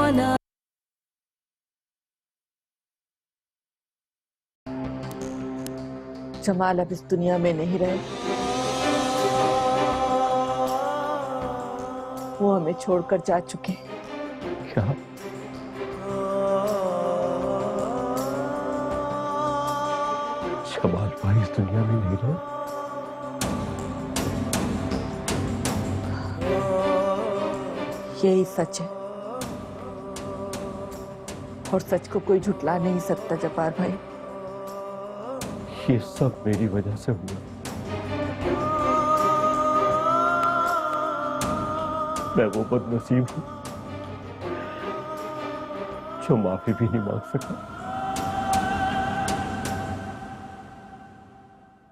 दीवाना। जमाल अब इस दुनिया में नहीं रहे, वो हमें छोड़कर जा चुके हैं। क्या? जमाल भाई इस दुनिया में नहीं रहे? यही सच है और सच को कोई झुटला नहीं सकता जब्बार भाई। ये सब मेरी वजह से हुआ। मैं वो बदनसीब हूं जो माफी भी नहीं मांग सका।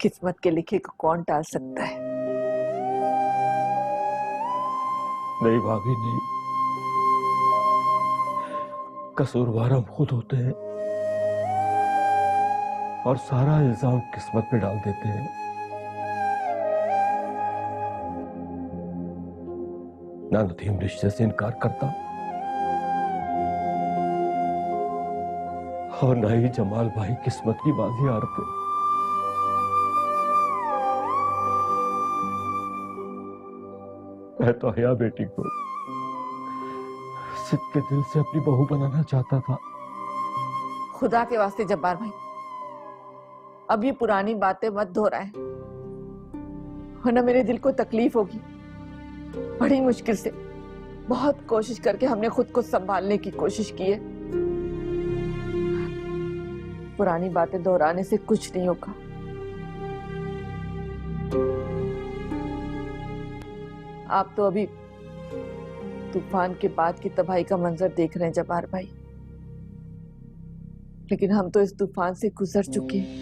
किस्मत के लिखे को कौन टाल सकता है? नहीं भाभी नहीं, कसूरवार हम खुद होते हैं और सारा इल्जाम किस्मत पे डाल देते हैं। ना नदीम रिश्ते से इनकार करता और ना ही जमाल भाई किस्मत की बाजी हारते। मैं तो हया बेटी को सिद्ध के दिल से अपनी बहू बनाना चाहता था। खुदा के वास्ते जब्बार भाई, अब ये पुरानी बातें मत दोहराएं, वरना मेरे दिल को तकलीफ होगी। बड़ी मुश्किल से, बहुत कोशिश करके हमने खुद को संभालने की कोशिश की है। पुरानी बातें दोहराने से कुछ नहीं होगा। आप तो अभी तूफान के बाद की तबाही का मंजर देख रहे हैं जब्बार भाई, लेकिन हम तो इस तूफान से गुजर चुके हैं।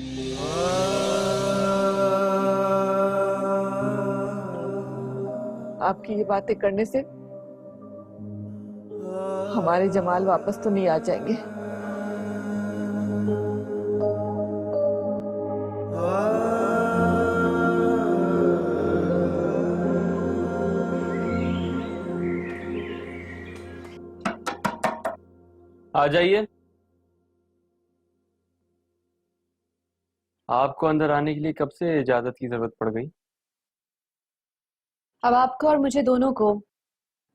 आपकी ये बातें करने से हमारे जमाल वापस तो नहीं आ जाएंगे। आ जाइए। आपको अंदर आने के लिए कब से इजाजत की जरूरत पड़ गई? अब आपको और मुझे दोनों को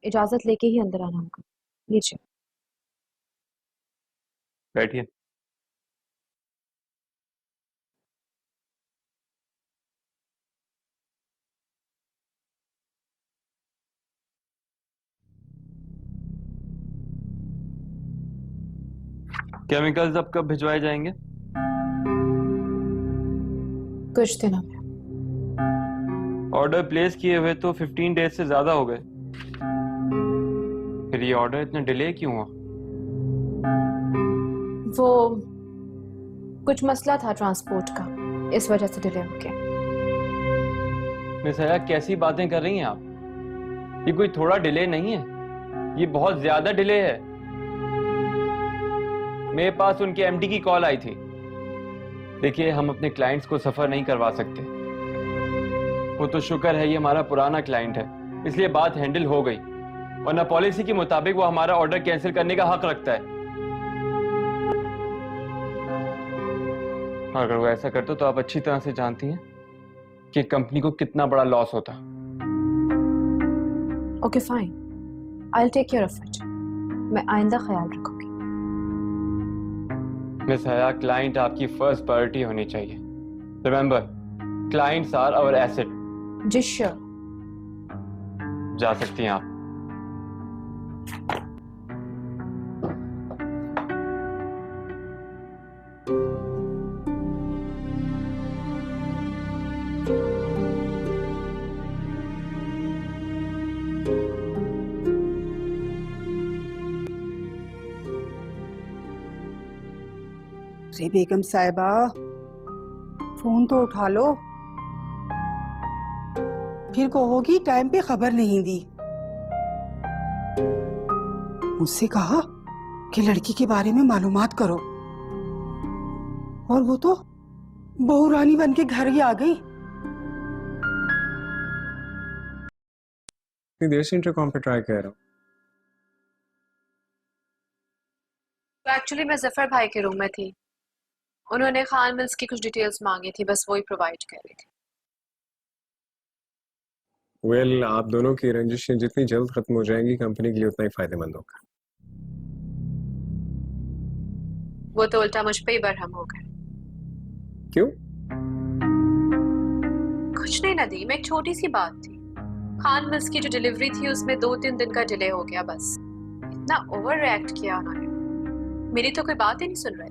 इजाजत लेके ही अंदर आना होगा। लीजिए। बैठिए। केमिकल्स अब कब भिजवाए जाएंगे? कुछ दिनों में। ऑर्डर प्लेस किए हुए तो 15 डेज से ज्यादा हो गए, फिर ये ऑर्डर इतना डिले क्यों हुआ? वो कुछ मसला था ट्रांसपोर्ट का, इस वजह से डिले हो गया। मिस हया, कैसी बातें कर रही हैं आप? ये कोई थोड़ा डिले नहीं है, ये बहुत ज्यादा डिले है। मेरे पास उनके एमडी की कॉल आई थी। देखिए, हम अपने क्लाइंट्स को सफर नहीं करवा सकते। वो तो शुक्र है ये हमारा पुराना क्लाइंट है, इसलिए बात हैंडल हो गई, वरना पॉलिसी के मुताबिक वो हमारा ऑर्डर कैंसिल करने का हक रखता है। अगर वो ऐसा करते तो आप अच्छी तरह से जानती हैं कि कंपनी को कितना बड़ा लॉस होता। Okay fine, I will take care of it. मैं आइंदा ख्याल रखूंगी। मिस हया, क्लाइंट आपकी फर्स्ट प्रायोरिटी होनी चाहिए। Remember, clients are our asset. जी श्योर। जा सकती हैं आप। अरे बेगम साहिबा, फोन तो उठा लो। फिर कहोगी टाइम पे खबर नहीं दी। मुझसे कहा कि लड़की के बारे में मालूमात करो, और वो तो बहू रानी बन के घर ही आ गई। इतनी देर से इंटरकॉम पे ट्राई कर रहा हूँ। तो एक्चुअली मैं जफर भाई के रूम में थी, उन्होंने खान मिल्स की कुछ डिटेल्स मांगी थी, बस वही प्रोवाइड कर रही थी। वेल आप दोनों की रंजिशें जितनी जल्द खत्म हो जाएंगी कंपनी के लिए उतना ही फायदेमंद होगा। वो तो उल्टा मुझ पे ही बरहम हो गए। क्यों? कुछ नहीं नदीम, एक छोटी सी बात थी। खान मिल्स की जो डिलीवरी थी उसमें 2-3 दिन का डिले हो गया, बस। इतना ओवर रिएक्ट किया उन्होंने, मेरी तो कोई बात ही नहीं सुन रहे।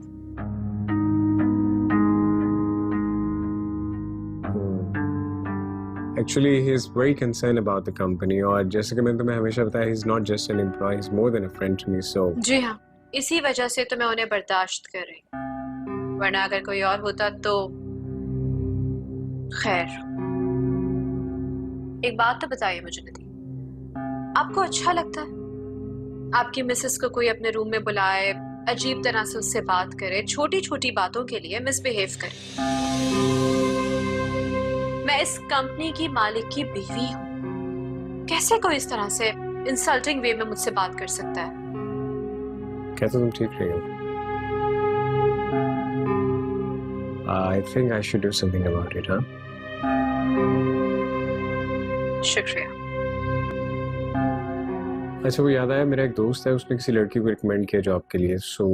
Actually, he is very concerned about the company और जैसे कि मैंने तुम्हें हमेशा बताया, he is not just an employee, he is more than a friend to me. So जी हाँ, इसी वजह से तो मैं उन्हें बर्दाश्त कर रही हूँ, वरना अगर कोई और होता तो खैर। एक बात तो बताइए मुझे नदीम, आपको अच्छा लगता है आपकी मिसेस को कोई अपने रूम में बुलाए, अजीब तरह से उससे बात करे, छोटी छोटी बातों के लिए मिसबिहेव करे? मैं इस कंपनी की मालिक की बीवी हूँ, कैसे कोई इस तरह से इंसल्टिंग वे में मुझसे बात कर सकता है? क्या तुम ठीक रही हो? I think I should do something about it, huh? शुक्रिया। अच्छा वो याद आया, मेरा एक दोस्त है, उसने किसी लड़की को रिकमेंड किया जॉब के लिए, so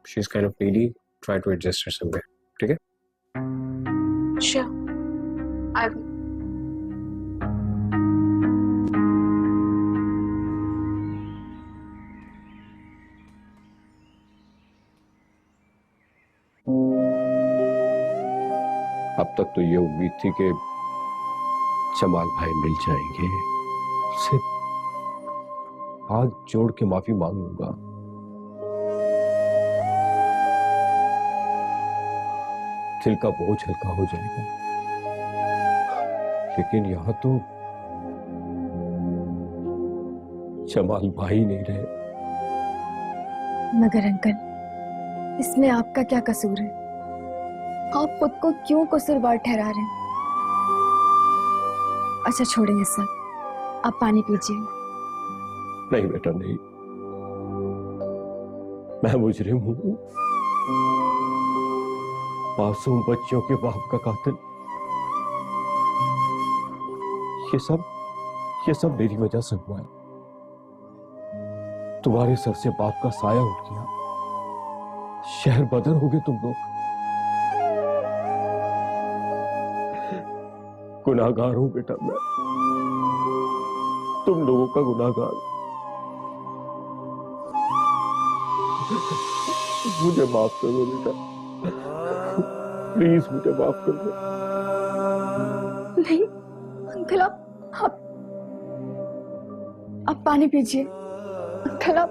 she's kind of needy, try to adjust her somewhere, ठीक है? Sure, I will. अब तक तो ये उम्मीद थी कि जमाल भाई मिल जाएंगे, सिर्फ हाथ जोड़ के माफी मांगूंगा। दिल का बोझ हल्का हो जाएगा, लेकिन यहां तो जमाल भाई नहीं रहे। मगर अंकल, इसमें आपका क्या कसूर है? आप खुद को क्यों कसूरवार ठहरा रहे हैं? अच्छा छोड़ेंगे सब, आप पानी पीजिए। नहीं बेटा नहीं, मैं मुजरिम हूं, मासूम बच्चों के बाप का कातिल। ये सब मेरी वजह से हुआ है। तुम्हारे सर से बाप का साया उठ गया, शहर बदर हो गए तुम लोग। गुनाहगार हूं बेटा मैं, तुम लोगों का गुनाहगार। मुझे माफ कर दो बेटा, प्लीज मुझे माफ कर दो। नहीं अंकल, आप पानी पीजिए। अंकल आप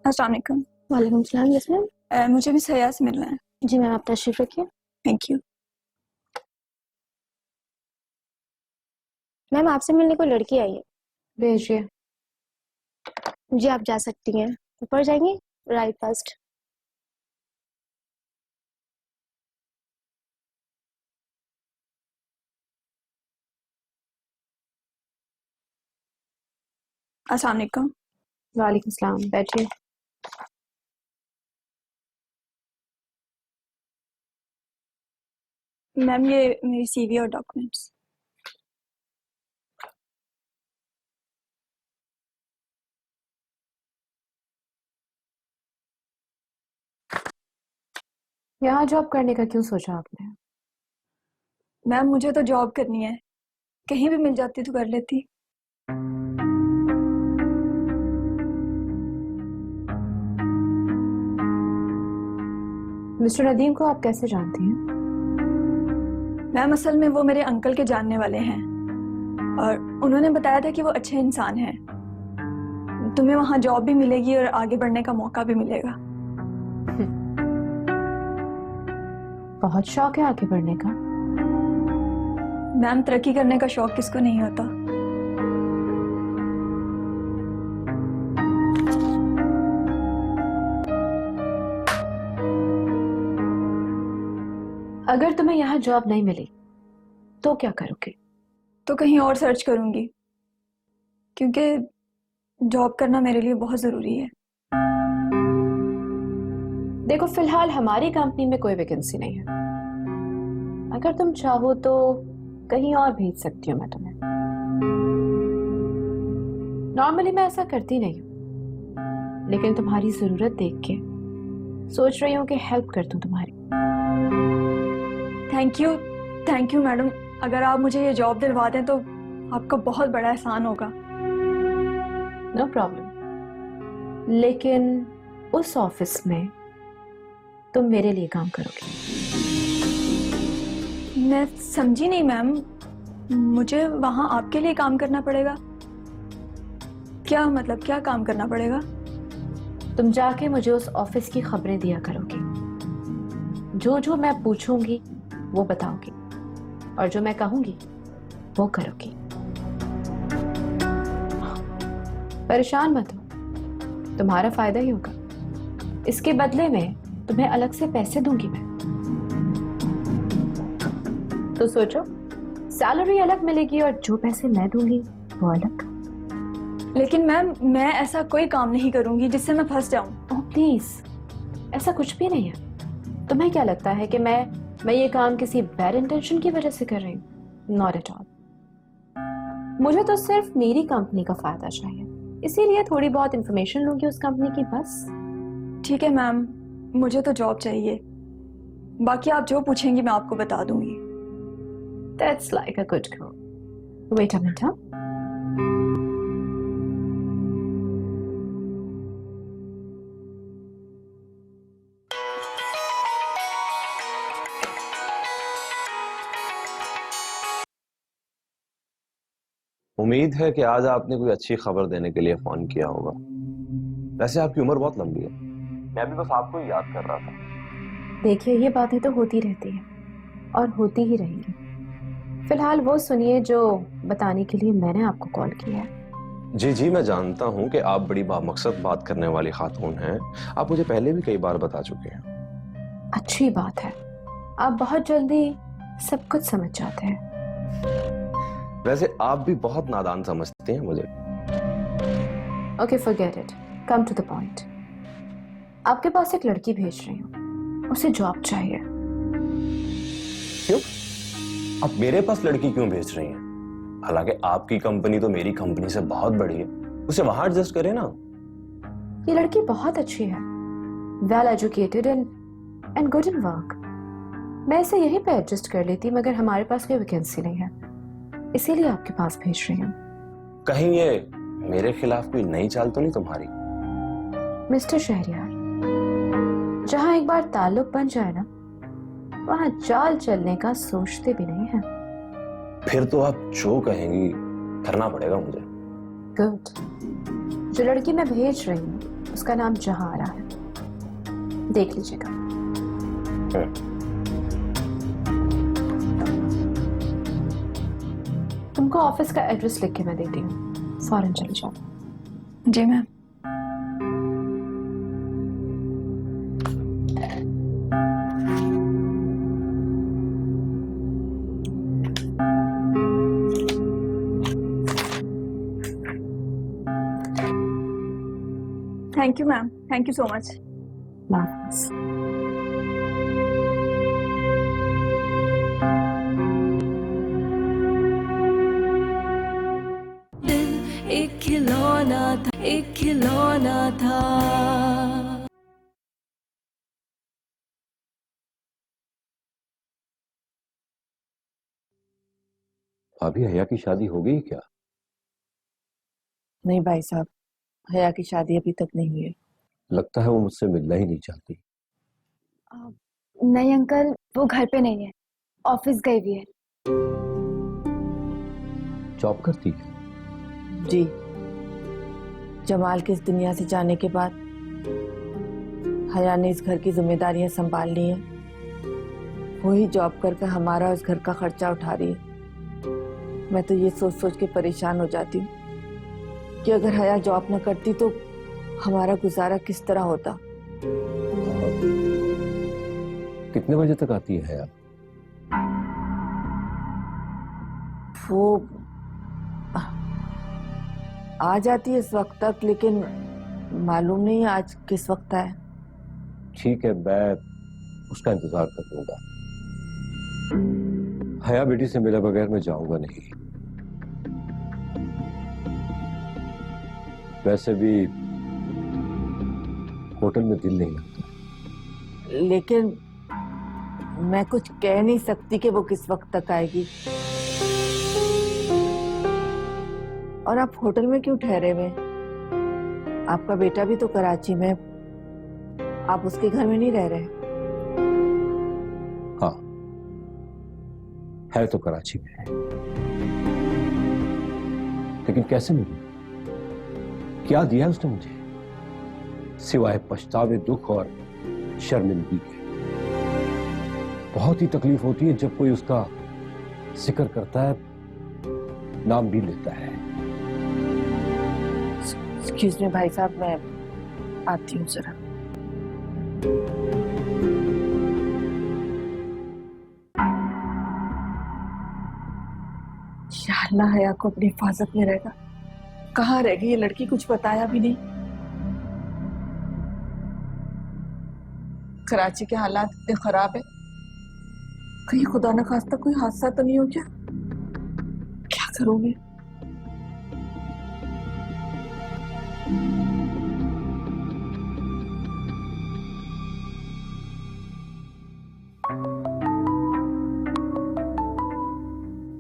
अस्सलाम वालेकुम। वालेकुम सलाम। Yes ma'am. मुझे भी सयाह से मिलना है। जी मैम, आप तशरीफ रखिए। Thank you. मैम आपसे मिलने को लड़की आई है। भेजिए। जी आप जा सकती हैं। ऊपर जाएंगे, राइट फर्स्ट। अस्सलाम वालेकुम। वालेकुम सलाम, बैठिए। मैम ये मेरी सीवी और डॉक्यूमेंट्स। यहाँ जॉब करने का क्यों सोचा आपने? मैम मुझे तो जॉब करनी है, कहीं भी मिल जाती तो कर लेती। मिस्टर नदीम को आप कैसे जानती हैं? मैम असल में वो मेरे अंकल के जानने वाले हैं और उन्होंने बताया था कि वो अच्छे इंसान हैं। तुम्हें वहाँ जॉब भी मिलेगी और आगे बढ़ने का मौका भी मिलेगा। बहुत शौक है आगे बढ़ने का। मैम तरक्की करने का शौक किसको नहीं होता। अगर तुम्हें यहाँ जॉब नहीं मिली तो क्या करोगे? तो कहीं और सर्च करूंगी, क्योंकि जॉब करना मेरे लिए बहुत ज़रूरी है। देखो, फिलहाल हमारी कंपनी में कोई वैकेंसी नहीं है। अगर तुम चाहो तो कहीं और भेज सकती हूँ मैं तुम्हें। नॉर्मली मैं ऐसा करती नहीं हूँ, लेकिन तुम्हारी जरूरत देख के सोच रही हूँ कि हेल्प कर दूँ तुम्हारी। Thank you madam. अगर आप मुझे ये जॉब दिलवा दें तो आपका बहुत बड़ा एहसान होगा। नो प्रॉब्लम, लेकिन उस ऑफिस में तुम मेरे लिए काम करोगे। मैं समझी नहीं मैम, मुझे वहां आपके लिए काम करना पड़ेगा? क्या मतलब, क्या काम करना पड़ेगा? तुम जाके मुझे उस ऑफिस की खबरें दिया करोगी। जो जो मैं पूछूंगी वो बताओगी, और जो मैं कहूंगी वो करोगी। परेशान मत हो, तुम्हारा फायदा ही होगा। इसके बदले में तुम्हें अलग से पैसे दूंगी मैं। तो सोचो, सैलरी अलग मिलेगी और जो पैसे मैं दूंगी वो अलग। लेकिन मैम, मैं ऐसा कोई काम नहीं करूंगी जिससे मैं फंस जाऊं। ओह प्लीज, ऐसा कुछ भी नहीं है। तुम्हें क्या लगता है कि मैं ये काम किसी बैड इंटेंशन की वजह से कर रही हूँ? Not at all. मुझे तो सिर्फ मेरी कंपनी का फायदा चाहिए, इसीलिए थोड़ी बहुत इंफॉर्मेशन लूंगी उस कंपनी की, बस। ठीक है मैम, मुझे तो जॉब चाहिए। बाकी आप जो पूछेंगी मैं आपको बता दूंगी। That's like a good girl. Wait a minute, huh? उम्मीद है कि आज आपने कोई अच्छी खबर देने के लिए फोन किया होगा। वैसे आपकी उम्र बहुत लंबी है, मैं भी बस आपको ही याद कर रहा था। देखिए, ये बातें तो होती रहती हैं और होती ही रहेंगी। फिलहाल वो सुनिए जो बताने के लिए मैंने आपको कॉल किया है। जी जी, मैं जानता हूँ कि आप बड़ी बामकसद बात करने वाली खातून हैं। आप मुझे पहले भी कई बार बता चुके हैं। अच्छी बात है, आप बहुत जल्दी सब कुछ समझ जाते हैं। वैसे आप भी बहुत नादान समझते हैं मुझे। Okay, forget it, come to the point. आपके पास एक लड़की भेज रही हूँ, उसे जॉब चाहिए। क्यों? आप मेरे पास लड़की क्यों भेज रही हैं? हालांकि आपकी कंपनी तो मेरी कंपनी से बहुत बड़ी है, उसे वहां एडजस्ट करें ना। ये लड़की बहुत अच्छी है, well educated and good in work. मैं इसे यहीं पे एडजस्ट कर लेती, मगर हमारे पास कोई वैकेंसी नहीं है, इसीलिए आपके पास भेज रही हूँ। कहीं ये मेरे खिलाफ कोई नई चाल तो नहीं तुम्हारी? मिस्टर शहरियार, जहां एक बार ताल्लुक बन जाए ना, वहां चाल चलने का सोचते भी नहीं है। फिर तो आप जो कहेंगी करना पड़ेगा मुझे। गुड। जो लड़की मैं भेज रही हूँ उसका नाम जहारा है, देख लीजिएगा। तुमको ऑफिस का एड्रेस लिख के मैं देती हूँ, फौरन चले जाओ। जी ma'am. Thank you ma'am, thank you so much. माफ। एक खिलौना था। अभी हया की शादी हो गई क्या? नहीं भाई साहब, हया की शादी अभी तक नहीं हुई है। लगता है वो मुझसे मिलना ही नहीं चाहती। नहीं अंकल, वो घर पे नहीं है, ऑफिस गई हुई है। जॉब करती है? जी, जमाल के इस दुनिया से जाने के बाद हया ने इस घर की जिम्मेदारियां संभाल ली हैं। वही जॉब करके हमारा उस घर का खर्चा उठा रही है। मैं तो ये सोच सोच के परेशान हो जाती हूँ कि अगर हया जॉब न करती तो हमारा गुजारा किस तरह होता। कितने बजे तक आती है हया? वो आ जाती है इस वक्त तक, लेकिन मालूम नहीं आज किस वक्त आए। ठीक है, मैं उसका इंतजार कर लूंगा। हया बेटी से मिले बगैर मैं जाऊंगा नहीं। वैसे भी होटल में दिल नहीं लगता। लेकिन मैं कुछ कह नहीं सकती कि वो किस वक्त तक आएगी। और आप होटल में क्यों ठहरे हुए? आपका बेटा भी तो कराची में, आप उसके घर में नहीं रह रहे? हाँ, है तो कराची में, लेकिन कैसे मिली? क्या दिया उसने मुझे सिवाय पछतावे, दुख और शर्मिंदगी के? बहुत ही तकलीफ होती है जब कोई उसका जिक्र करता है, नाम भी लेता है। एक्सक्यूज मी भाई साहब, मैं आती हूँ जरा। या अल्लाह, हया को अपनी हिफाजत में रहेगा। कहाँ रह गई ये लड़की, कुछ बताया भी नहीं। कराची के हालात इतने खराब है, कहीं खुदा न खास्ता कोई हादसा तो नहीं हो गया? क्या करूंगी?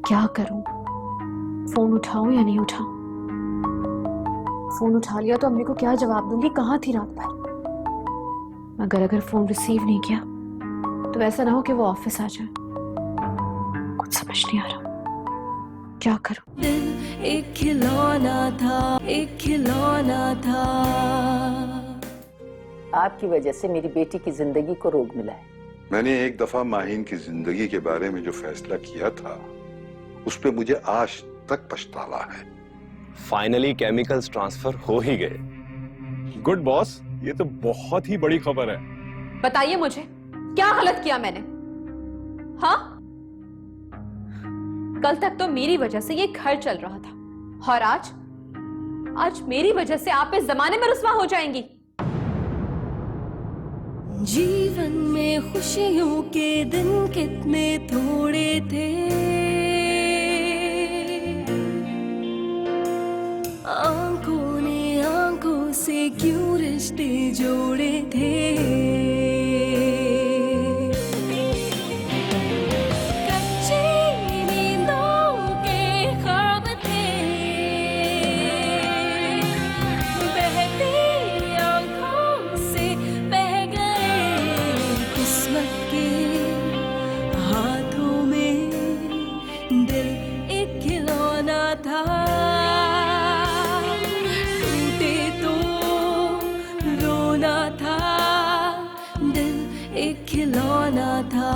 क्या करूं? फोन उठाऊं या नहीं उठाऊं? फोन उठा लिया तो अम्मी को क्या जवाब दूंगी? कहाँ थी रात भर? अगर फोन रिसीव नहीं किया तो ऐसा ना हो कि वो ऑफिस आ जाए। कुछ समझ नहीं आ रहा, क्या करूं? दिल एक खिलौना था, एक खिलौना था। आपकी वजह से मेरी बेटी की जिंदगी को रोग मिला है। मैंने एक दफा माहीन की जिंदगी के बारे में जो फैसला किया था, उस पे मुझे आज तक पछतावा है। फाइनली केमिकल्स ट्रांसफर हो ही गए। गुड बॉस, ये तो बहुत ही बड़ी खबर है। बताइए मुझे, क्या गलत किया मैंने? हाँ, कल तक तो मेरी वजह से ये घर चल रहा था, और आज मेरी वजह से आप इस जमाने में रुस्वा हो जाएंगी। जीवन में खुशियों के दिन कितने थोड़े थे, आंखों ने आंखों से क्यों रिश्ते जोड़े थे। कच्ची नींदों के ख्वाब थे, बहती आंखों से बह गए किस्मत के हाथों में। दिल एक खिलौना था, था, दिल एक खिलौना था।